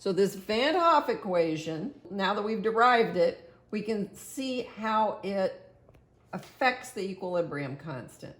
So this Van Hoff equation, now that we've derived it, we can see how it affects the equilibrium constant.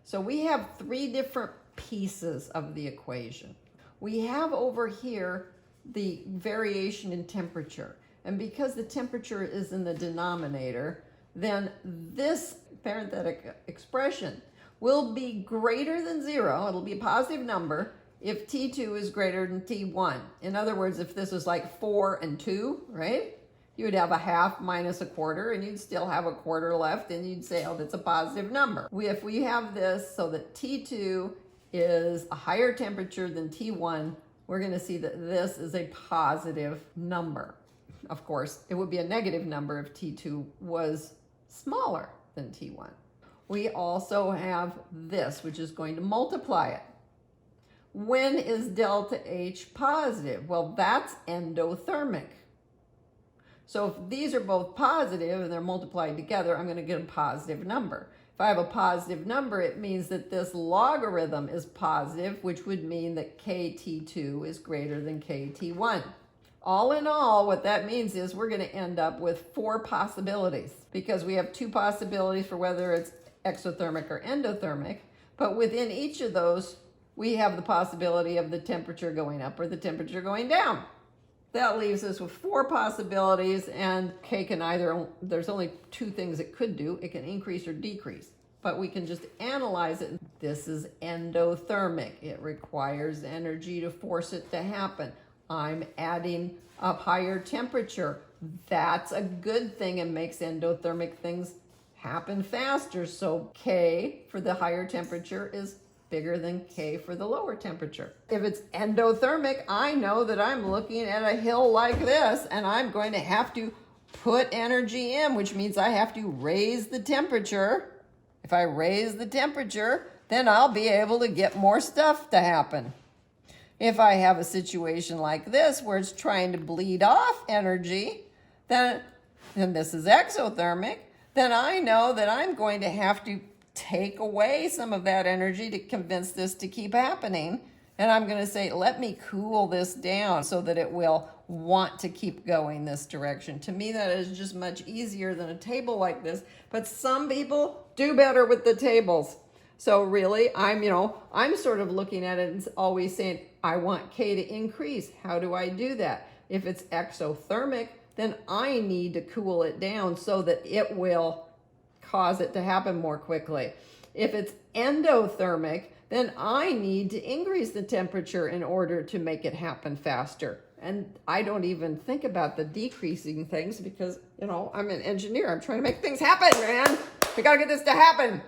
So we have three different pieces of the equation. We have over here the variation in temperature. And because the temperature is in the denominator, then this parenthetic expression will be greater than 0. It'll be a positive number if T2 is greater than T1. In other words, if this is like 4 and 2, right? You would have a half minus a quarter, and you'd still have a quarter left, and you'd say, oh, that's a positive number. If we have this so that T2 is a higher temperature than T1, we're going to see that this is a positive number. Of course, it would be a negative number if T2 was smaller than T1. We also have this, which is going to multiply it. When is delta H positive? Well, that's endothermic. So if these are both positive and they're multiplied together, I'm going to get a positive number. If I have a positive number, it means that this logarithm is positive, which would mean that KT2 is greater than KT1. All in all, what that means is we're going to end up with 4 possibilities, because we have 2 possibilities for whether it's exothermic or endothermic, but within each of those, we have the possibility of the temperature going up or the temperature going down. That leaves us with 4 possibilities, and K can there's only 2 things it could do. It can increase or decrease, but we can just analyze it. This is endothermic. It requires energy to force it to happen. I'm adding a higher temperature. That's a good thing and makes endothermic things happen faster. So K for the higher temperature is bigger than K for the lower temperature. If it's endothermic, I know that I'm looking at a hill like this, and I'm going to have to put energy in, which means I have to raise the temperature. If I raise the temperature, then I'll be able to get more stuff to happen. If I have a situation like this where it's trying to bleed off energy, then this is exothermic, then I know that I'm going to have to take away some of that energy to convince this to keep happening. And I'm going to say, let me cool this down so that it will want to keep going this direction. To me, that is just much easier than a table like this. But some people do better with the tables. So really, I'm sort of looking at it and always saying, I want K to increase. How do I do that? If it's exothermic, then I need to cool it down so that it will cause it to happen more quickly. If it's endothermic, then I need to increase the temperature in order to make it happen faster. And I don't even think about the decreasing things because, I'm an engineer. I'm trying to make things happen, man. We got to get this to happen.